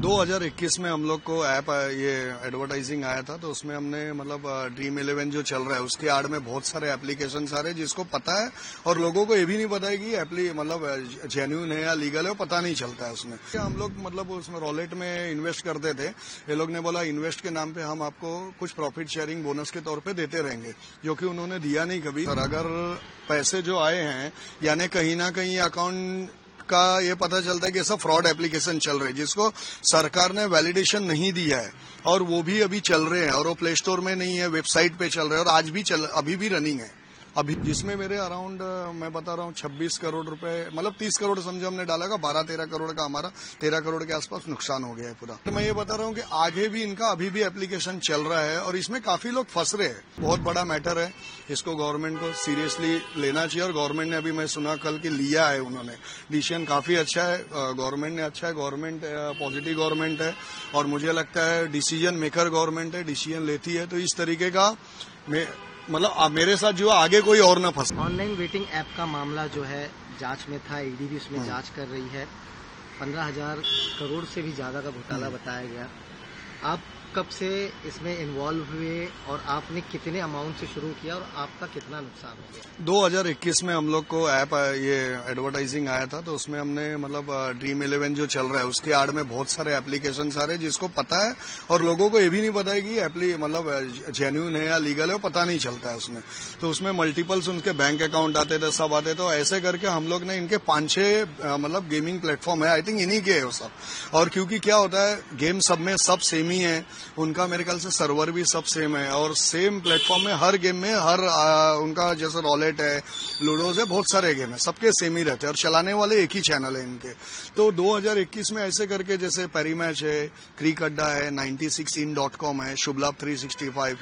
2021 में हम लोग को ऐप ये एडवर्टाइजिंग आया था, तो उसमें हमने मतलब ड्रीम 11 जो चल रहा है उसके आड़ में बहुत सारे एप्लीकेशन आ रहे हैं जिसको पता है और लोगों को ये भी नहीं पता है कि मतलब जेन्युइन है या लीगल है, वो पता नहीं चलता है उसमें। हम लोग मतलब उसमें रॉलेट में इन्वेस्ट करते थे। ये लोग ने बोला इन्वेस्ट के नाम पे हम आपको कुछ प्रॉफिट शेयरिंग बोनस के तौर पे देते रहेंगे, जो कि उन्होंने दिया नहीं कभी। और अगर पैसे जो आए हैं यानी कहीं ना कहीं अकाउंट का ये पता चलता है कि ऐसा फ्रॉड एप्लीकेशन चल रहे हैं जिसको सरकार ने वैलिडेशन नहीं दिया है और वो भी अभी चल रहे हैं और वो प्ले स्टोर में नहीं है, वेबसाइट पे चल रहे हैं और आज भी अभी भी रनिंग है अभी, जिसमें मेरे अराउंड मैं बता रहा हूँ 26 करोड़ रुपए, मतलब 30 करोड़ समझो हमने डाला का 12-13 करोड़ का हमारा 13 करोड़ के आसपास नुकसान हो गया है पूरा। तो मैं ये बता रहा हूँ कि आगे भी इनका अभी भी एप्लीकेशन चल रहा है और इसमें काफी लोग फंस रहे हैं। बहुत बड़ा मैटर है, इसको गवर्नमेंट को सीरियसली लेना चाहिए और गवर्नमेंट ने अभी मैं सुना कल कि लिया है उन्होंने डिसीजन, काफी अच्छा है। गवर्नमेंट ने अच्छा है, गवर्नमेंट पॉजिटिव गवर्नमेंट है और मुझे लगता है डिसीजन मेकर गवर्नमेंट है, डिसीजन लेती है। तो इस तरीके का मतलब मेरे साथ जो आगे कोई और ना फंसे। ऑनलाइन वेटिंग ऐप का मामला जो है जांच में था, ईडी भी उसमें जांच कर रही है। 15,000 करोड़ से भी ज्यादा का घोटाला बताया गया। आप कब से इसमें इन्वॉल्व हुए और आपने कितने अमाउंट से शुरू किया और आपका कितना नुकसान हो गया? 2021 में हम लोग को ऐप ये एडवर्टाइजिंग आया था, तो उसमें हमने मतलब ड्रीम 11 जो चल रहा है उसके आड़ में बहुत सारे एप्लीकेशन आ रहे हैं जिसको पता है और लोगों को ये भी नहीं पता है कि मतलब जेन्युइन है या लीगल है, वो पता नहीं चलता है उसमें। तो उसमें मल्टीपल्स उनके बैंक अकाउंट आते थे, सब आते। तो ऐसे करके हम लोग ने इनके 5-6 मतलब गेमिंग प्लेटफॉर्म है, आई थिंक इन्हीं के है वो सब। और क्योंकि क्या होता है गेम सब में सब सेम ही है, उनका मेरे ख्याल से सर्वर भी सब सेम है और सेम प्लेटफॉर्म में हर गेम में हर उनका जैसे रॉलेट है, लूडोज है, बहुत सारे गेम है, सबके सेम ही रहते हैं और चलाने वाले एक ही चैनल है इनके। तो 2021 में ऐसे करके जैसे पेरीमैच है, क्रिक अड्डा है, 96in.com है, शुभ लाभ 365,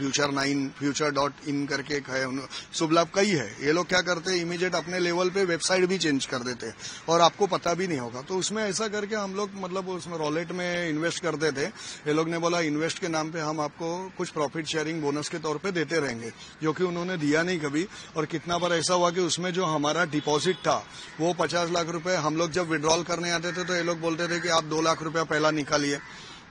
future.in करके एक है, शुभ लाभ का ही है। ये लोग क्या करते हैं इमीडिएट अपने लेवल पे वेबसाइट भी चेंज कर देते हैं और आपको पता भी नहीं होगा। तो उसमें ऐसा करके हम लोग मतलब उसमें रॉलेट में इन्वेस्ट करते थे। ये लोग ने बोला इन्वेस्ट के नाम पे हम आपको कुछ प्रॉफिट शेयरिंग बोनस के तौर पे देते रहेंगे, जो कि उन्होंने दिया नहीं कभी। और कितना बार ऐसा हुआ कि उसमें जो हमारा डिपॉजिट था वो 50 लाख रुपए, हम लोग जब विड्रॉल करने आते थे तो ये लोग बोलते थे कि आप 2 लाख रुपया पहला निकालिए।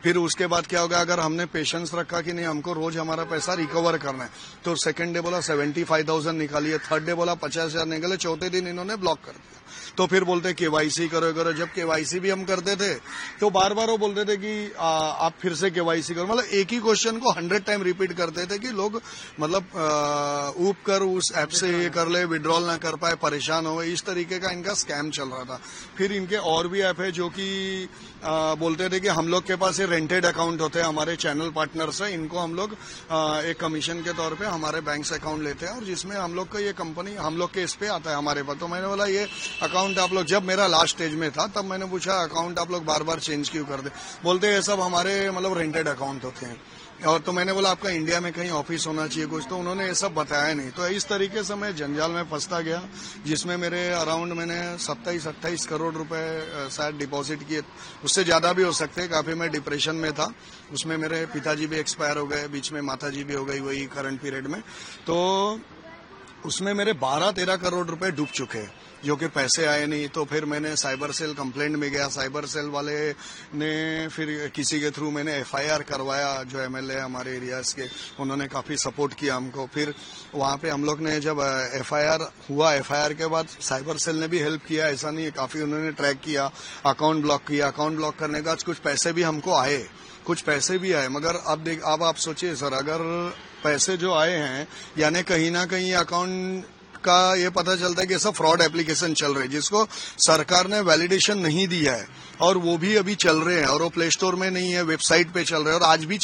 फिर उसके बाद क्या होगा, अगर हमने पेशेंस रखा कि नहीं हमको रोज हमारा पैसा रिकवर करना है, तो सेकंड डे बोला 75,000 निकालिए, थर्ड डे बोला 50,000 निकाले, चौथे दिन इन्होंने ब्लॉक कर दिया। तो फिर बोलते केवाईसी करो। जब केवाईसी भी हम करते थे तो बार बार वो बोलते थे कि आप फिर से केवाईसी करो। मतलब एक ही क्वेश्चन को 100 टाइम रिपीट करते थे कि लोग मतलब ऊप कर उस ऐप से ये कर ले, विड्रॉल ना कर पाए, परेशान हो। इस तरीके का इनका स्कैम चल रहा था। फिर इनके और भी ऐप है जो कि बोलते थे कि हम लोग के पास ये रेंटेड अकाउंट होते हैं हमारे चैनल पार्टनर से, इनको हम लोग एक कमीशन के तौर पे हमारे बैंक से अकाउंट लेते हैं और जिसमें हम लोग का ये कंपनी हम लोग के इस पे आता है हमारे पास। तो मैंने बोला ये अकाउंट आप लोग, जब मेरा लास्ट स्टेज में था तब मैंने पूछा अकाउंट आप लोग बार बार चेंज क्यों कर दे, बोलते ये सब हमारे मतलब रेंटेड अकाउंट होते हैं। और तो मैंने बोला आपका इंडिया में कहीं ऑफिस होना चाहिए कुछ, तो उन्होंने ये सब बताया नहीं। तो इस तरीके से मैं जंजाल में फंसता गया, जिसमें मेरे अराउंड मैंने 27-28 करोड़ रुपए शायद डिपॉजिट किए, उससे ज्यादा भी हो सकते। काफी मैं डिप्रेशन में था, उसमें मेरे पिताजी भी एक्सपायर हो गए, बीच में माताजी भी हो गई वही करंट पीरियड में। तो उसमें मेरे 12-13 करोड़ रुपए डूब चुके हैं, जो कि पैसे आए नहीं। तो फिर मैंने साइबर सेल कंप्लेंट में गया, साइबर सेल वाले ने फिर किसी के थ्रू मैंने एफआईआर करवाया, जो एमएलए हमारे एरियाज के, उन्होंने काफी सपोर्ट किया हमको। फिर वहां पे हम लोग ने जब एफआईआर हुआ, एफआईआर के बाद साइबर सेल ने भी हेल्प किया, ऐसा नहीं है, काफी उन्होंने ट्रैक किया, अकाउंट ब्लॉक किया। अकाउंट ब्लॉक करने के बाद कुछ पैसे भी हमको आए, मगर अब आप सोचिए सर, अगर पैसे जो आए हैं यानी कहीं ना कहीं अकाउंट का ये पता चलता है कि ऐसा फ्रॉड एप्लीकेशन चल रहे हैं जिसको सरकार ने वैलिडेशन नहीं दिया है और वो भी अभी चल रहे हैं और वो प्ले स्टोर में नहीं है, वेबसाइट पे चल रहे हैं और आज भी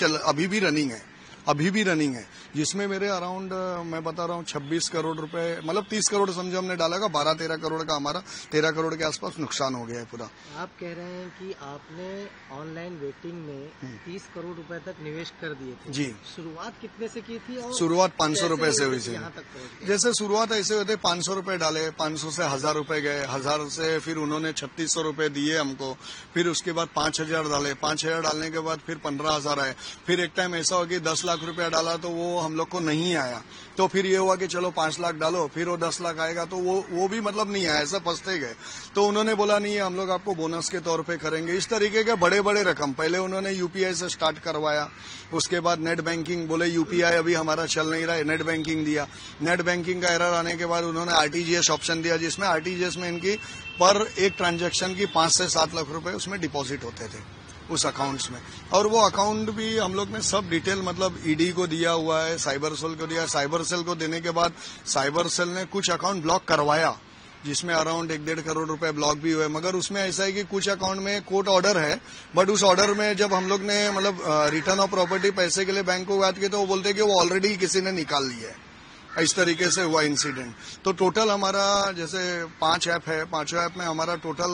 अभी भी रनिंग है, जिसमें मेरे अराउंड मैं बता रहा हूँ 26 करोड़ रुपए, मतलब 30 करोड़ समझो हमने डाला का 12-13 करोड़ का हमारा 13 करोड़ के आसपास नुकसान हो गया है पूरा। आप कह रहे हैं कि आपने ऑनलाइन वेटिंग में 30 करोड़ रुपए तक निवेश कर दिए थे जी। शुरुआत कितने से की थी? और शुरुआत 500 रुपए से हुई थी। यहाँ तक पहुंच गए? जैसे शुरुआत ऐसे होते 500 रुपए डाले, 500 से 1000 रुपए गए, 1000 से फिर उन्होंने 3600 रुपए दिए हमको, फिर उसके बाद 5000 डाले, 5000 डालने के बाद फिर 15,000 आए। फिर एक टाइम ऐसा हो कि 10 लाख रुपया डाला तो वो हम लोग को नहीं आया, तो फिर ये हुआ कि चलो 5 लाख डालो, फिर वो 10 लाख आएगा, तो वो भी मतलब नहीं आया, ऐसा फंसते गए। तो उन्होंने बोला नहीं हम लोग आपको बोनस के तौर पे करेंगे। इस तरीके के बड़े बड़े रकम सिस्टम। पहले उन्होंने यूपीआई से स्टार्ट करवाया, उसके बाद नेट बैंकिंग, बोले यूपीआई अभी हमारा चल नहीं रहा है, नेट बैंकिंग दिया। नेट बैंकिंग का एरर आने के बाद उन्होंने आरटीजीएस ऑप्शन दिया, जिसमें आरटीजीएस में इनकी पर एक ट्रांजैक्शन की 5 से 7 लाख रुपए उसमें डिपॉजिट होते थे उस अकाउंट्स में। और वो अकाउंट भी हम लोग ने सब डिटेल मतलब ईडी को दिया हुआ है, साइबर सेल को दिया। साइबर सेल को देने के बाद साइबर सेल ने कुछ अकाउंट ब्लॉक करवाया, जिसमें अराउंड 1-1.5 करोड़ रुपए ब्लॉक भी हुए। मगर उसमें ऐसा है कि कुछ अकाउंट में कोर्ट ऑर्डर है, बट उस ऑर्डर में जब हम लोग ने मतलब रिटर्न ऑफ प्रॉपर्टी पैसे के लिए बैंक को बात की तो वो बोलते कि वो ऑलरेडी किसी ने निकाल लिया है। इस तरीके से हुआ इंसिडेंट। तो टोटल हमारा जैसे 5 ऐप है, 5 ऐप में हमारा टोटल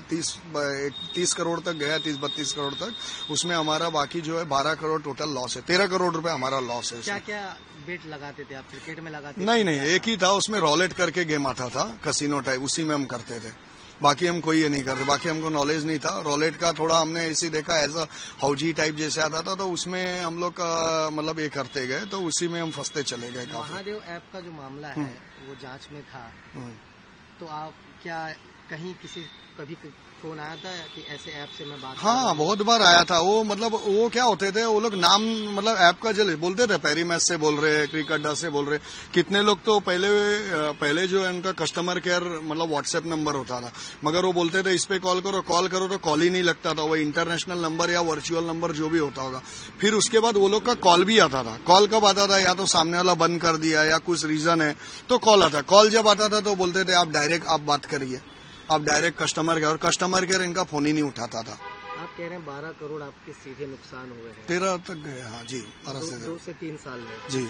30 करोड़ तक गया, 30-32 करोड़ तक। उसमें हमारा बाकी जो है 12 करोड़ टोटल लॉस है, 13 करोड़ रुपए हमारा लॉस है। क्या क्या बेट लगाते थे आप? क्रिकेट में लगाते थे? नहीं, एक ही था, उसमें रॉलेट करके गेम आता था, कसिनो टाइप, उसी में हम करते थे। बाकी हम कोई ये नहीं करते, बाकी हमको नॉलेज नहीं था। रॉलेट का थोड़ा हमने इसी देखा, एज अ हौजी टाइप जैसे आता था, तो उसमें हम लोग का मतलब ये करते गए, तो उसी में हम फंसते चले गए काफी। महादेव ऐप का जो मामला है वो जांच में था, तो आप क्या कहीं कभी फोन आया था कि ऐसे ऐप से मैं बात? हाँ, बहुत बार आया था। वो मतलब वो क्या होते थे, वो लोग नाम मतलब ऐप का जले बोलते थे, पेरीमैच से बोल रहे, क्रिकेट से बोल रहे। कितने लोग तो पहले जो है उनका कस्टमर केयर मतलब व्हाट्सएप नंबर होता था, मगर वो बोलते थे इस पे कॉल करो तो कॉल ही नहीं लगता था। वो इंटरनेशनल नंबर या वर्चुअल नंबर जो भी होता होगा। फिर उसके बाद वो लोग का कॉल भी आता था। कॉल कब आता था? या तो सामने वाला बंद कर दिया या कुछ रीजन है तो कॉल आता। कॉल जब आता था तो बोलते थे आप डायरेक्ट आप बात करिए, आप डायरेक्ट कस्टमर केयर, और कस्टमर केयर इनका फोन ही नहीं उठाता था। आप कह रहे हैं 12 करोड़ आपके सीधे नुकसान हुए हैं? 13 तक गए। हाँ जी, 2 से 3 साल में जी।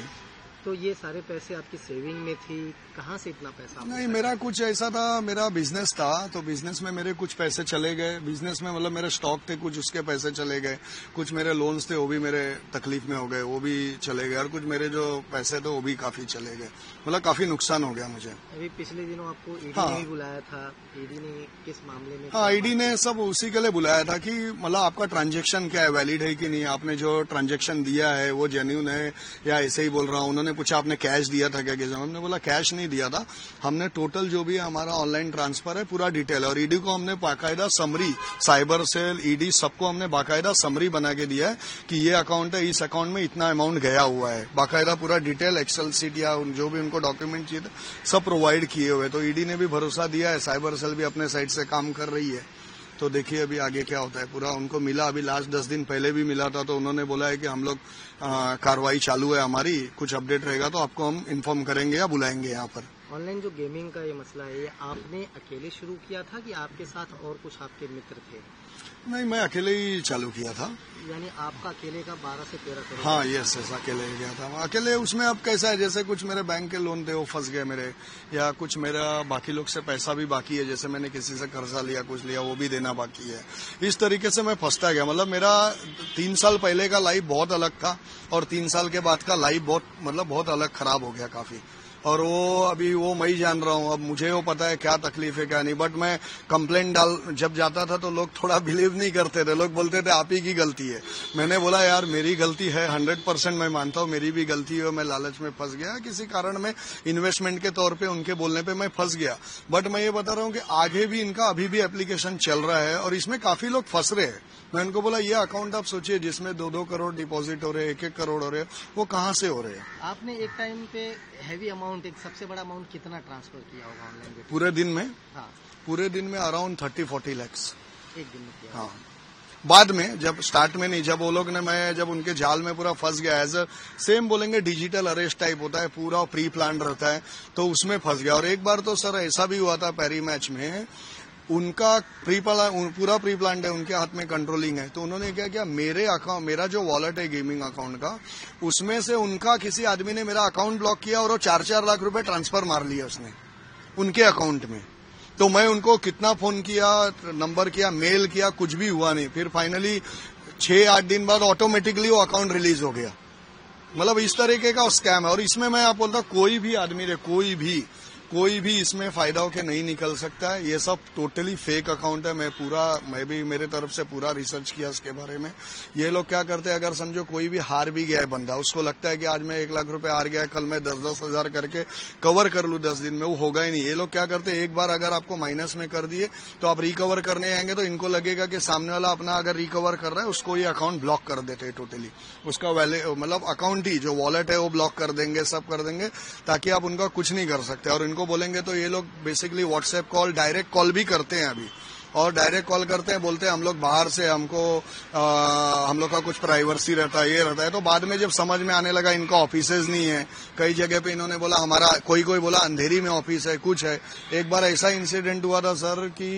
तो ये सारे पैसे आपकी सेविंग में थी, कहाँ से इतना पैसा? नहीं, मेरा कुछ ऐसा था, मेरा बिजनेस था, तो बिजनेस में मेरे कुछ पैसे चले गए। बिजनेस में मतलब मेरे स्टॉक थे कुछ, उसके पैसे चले गए। कुछ मेरे लोन्स थे वो भी मेरे तकलीफ में हो गए, वो भी चले गए। और कुछ मेरे जो पैसे थे वो भी काफी चले गए, मतलब काफी नुकसान हो गया मुझे। अभी पिछले दिनों आपको ईडी ने भी बुलाया था, ईडी ने किस मामले में? हाँ, ईडी ने सब उसी के लिए बुलाया था कि मतलब आपका ट्रांजैक्शन क्या है, वैलिड है कि नहीं, आपने जो ट्रांजैक्शन दिया है वो जेन्युइन है या ऐसे ही बोल रहा हूँ। उन्होंने पूछा आपने कैश दिया था क्या? हमने बोला कैश नहीं दिया था, हमने टोटल जो भी हमारा ऑनलाइन ट्रांसफर है पूरा डिटेल। और ईडी को हमने बाकायदा समरी, साइबर सेल, ईडी सबको हमने बाकायदा समरी बना के दिया है कि ये अकाउंट है, इस अकाउंट में इतना अमाउंट गया हुआ है। बाकायदा पूरा डिटेल एक्सेल सीट या जो भी उनको डॉक्यूमेंट चाहिए थे सब प्रोवाइड किए हुए। तो ईडी ने भी भरोसा दिया है, साइबर सेल भी अपने साइड से काम कर रही है। तो देखिए अभी आगे क्या होता है। पूरा उनको मिला, अभी लास्ट 10 दिन पहले भी मिला था, तो उन्होंने बोला है कि हम लोग कार्रवाई चालू है हमारी, कुछ अपडेट रहेगा तो आपको हम इन्फॉर्म करेंगे या बुलाएंगे यहाँ पर। ऑनलाइन जो गेमिंग का ये मसला है, ये आपने अकेले शुरू किया था कि आपके साथ और कुछ आपके मित्र थे? नहीं, मैं अकेले ही चालू किया था। यानी आपका अकेले का 12 से 13 करोड़? हाँ, यस, ऐसा अकेले ही गया था अकेले। उसमें अब कैसा है, जैसे कुछ मेरे बैंक के लोन थे वो फंस गए मेरे, या कुछ मेरा बाकी लोग से पैसा भी बाकी है, जैसे मैंने किसी से कर्जा लिया, कुछ लिया, वो भी देना बाकी है। इस तरीके से मैं फंसता गया। मतलब मेरा 3 साल पहले का लाइफ बहुत अलग था और 3 साल के बाद का लाइफ बहुत अलग खराब हो गया काफी। और वो अभी वो मैं ही जान रहा हूँ, अब मुझे वो पता है क्या तकलीफ है क्या नहीं। बट मैं कंप्लेंट जब जाता था तो लोग थोड़ा बिलीव नहीं करते थे, लोग बोलते थे आप ही की गलती है। मैंने बोला यार मेरी गलती है, 100% मैं मानता हूँ मेरी भी गलती है। मैं लालच में फंस गया, किसी कारण में इन्वेस्टमेंट के तौर पे उनके बोलने पे मैं फंस गया। बट मैं ये बता रहा हूँ कि आगे भी इनका अभी भी एप्लीकेशन चल रहा है और इसमें काफी लोग फंस रहे हैं। मैं उनको बोला ये अकाउंट आप सोचिए जिसमें 2-2 करोड़ डिपॉजिट हो रहे हैं, 1-1 करोड़ हो रहे हैं, वो कहाँ से हो रहे हैं? आपने एक टाइम पे हैवी अमाउंट, एक सबसे बड़ा अमाउंट कितना ट्रांसफर किया होगा ऑनलाइन? पूरे दिन में? हाँ, पूरे दिन में अराउंड 30-40 लाख एक दिन में किया? हाँ, बाद में, जब स्टार्ट में नहीं, जब वो लोग ने, मैं जब उनके जाल में पूरा फंस गया, एज अ सेम बोलेंगे डिजिटल अरेस्ट टाइप होता है, पूरा प्री प्लान रहता है, तो उसमें फंस गया। और एक बार तो सर ऐसा भी हुआ था पैरी मैच में, उनका पूरा प्री प्लान है, उनके हाथ में कंट्रोलिंग है, तो उन्होंने क्या किया, मेरा जो वॉलेट है गेमिंग अकाउंट का, उसमें से उनका किसी आदमी ने मेरा अकाउंट ब्लॉक किया और वो 4-4 लाख रुपए ट्रांसफर मार लिया उसने उनके अकाउंट में। तो मैं उनको कितना फोन किया, नंबर किया, मेल किया, कुछ भी हुआ नहीं। फिर फाइनली 6-8 दिन बाद ऑटोमेटिकली वो अकाउंट रिलीज हो गया। मतलब इस तरीके का स्कैम है। और इसमें मैं आप बोलता कोई भी आदमी रहे, कोई भी इसमें फायदा होके नहीं निकल सकता है। ये सब टोटली फेक अकाउंट है। मैं भी मेरे तरफ से पूरा रिसर्च किया इसके बारे में। ये लोग क्या करते हैं, अगर समझो कोई भी हार भी गया है बंदा, उसको लगता है कि आज मैं 1 लाख रुपए हार गया, कल मैं 10-10 हजार करके कवर कर लूं 10 दिन में, वो होगा ही नहीं। ये लोग क्या करते हैं, एक बार अगर आपको माइनस में कर दिए तो आप रिकवर करने आएंगे तो इनको लगेगा कि सामने वाला अपना अगर रिकवर कर रहा है, उसको ये अकाउंट ब्लॉक कर देते हैं टोटली। उसका मतलब अकाउंट ही जो वॉलेट है वो ब्लॉक कर देंगे, सब कर देंगे, ताकि आप उनका कुछ नहीं कर सकते। और इनको बोलेंगे तो ये लोग basically WhatsApp call, direct call भी करते हैं अभी, और डायरेक्ट कॉल करते हैं, बोलते हैं हम लोग बाहर से, हम लोग का कुछ प्राइवेसी रहता है, ये रहता है। तो बाद में जब समझ में आने लगा इनका ऑफिसेज नहीं है, कई जगह पे इन्होंने बोला हमारा, कोई बोला अंधेरी में ऑफिस है, कुछ है। एक बार ऐसा इंसिडेंट हुआ था सर कि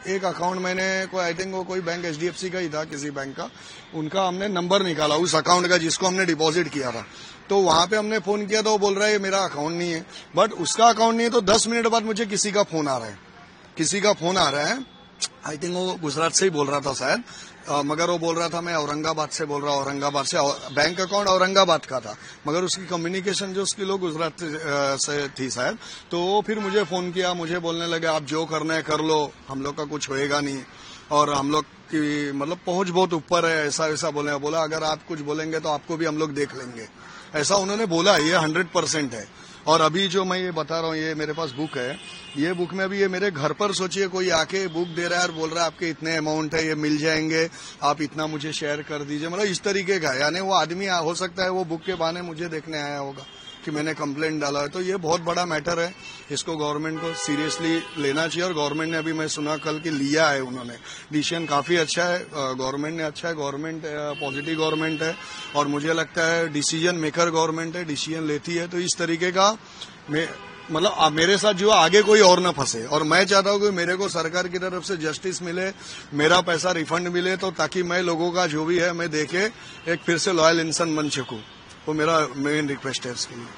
एक अकाउंट मैंने आई थिंक वो कोई बैंक HDFC का ही था, किसी बैंक का, उनका हमने नंबर निकाला उस अकाउंट का जिसको हमने डिपॉजिट किया था। तो वहां पे हमने फोन किया तो वो बोल रहा है मेरा अकाउंट नहीं है, बट उसका अकाउंट नहीं है। तो 10 मिनट बाद मुझे किसी का फोन आ रहा है, आई थिंक वो गुजरात से ही बोल रहा था शायद, मगर वो बोल रहा था मैं औरंगाबाद से बोल रहा हूँ, औरंगाबाद से, बैंक अकाउंट औरंगाबाद का था, मगर उसकी कम्युनिकेशन जो उसकी लोग गुजरात से थी शायद। तो फिर मुझे फोन किया, मुझे बोलने लगे आप जो करना है कर लो, हम लोग का कुछ होएगा नहीं, और हम लोग की मतलब पहुंच बहुत ऊपर है, ऐसा वैसा बोला अगर आप कुछ बोलेंगे तो आपको भी हम लोग देख लेंगे, ऐसा उन्होंने बोला। ये 100% है। और अभी जो मैं ये बता रहा हूँ, ये मेरे पास बुक है, ये बुक में अभी ये मेरे घर पर सोचिए कोई आके बुक दे रहा है और बोल रहा है आपके इतने अमाउंट है, ये मिल जाएंगे, आप इतना मुझे शेयर कर दीजिए, मतलब इस तरीके का। यानी वो आदमी हो सकता है वो बुक के बहाने मुझे देखने आया होगा कि मैंने कंप्लेंट डाला है। तो ये बहुत बड़ा मैटर है, इसको गवर्नमेंट को सीरियसली लेना चाहिए। और गवर्नमेंट ने अभी मैं सुना कल कि लिया है उन्होंने डिसीजन, काफी अच्छा है, गवर्नमेंट ने अच्छा है, गवर्नमेंट पॉजिटिव गवर्नमेंट है, और मुझे लगता है डिसीजन मेकर गवर्नमेंट है, डिसीजन लेती है। तो इस तरीके का मतलब मेरे साथ जो आगे कोई और न फंसे, और मैं चाहता हूँ कि मेरे को सरकार की तरफ से जस्टिस मिले, मेरा पैसा रिफंड मिले, तो ताकि मैं लोगों का जो भी है मैं देखे एक फिर से लॉयल इंसान बन सकूं। वो मेरा मेन रिक्वेस्ट है इसके लिए।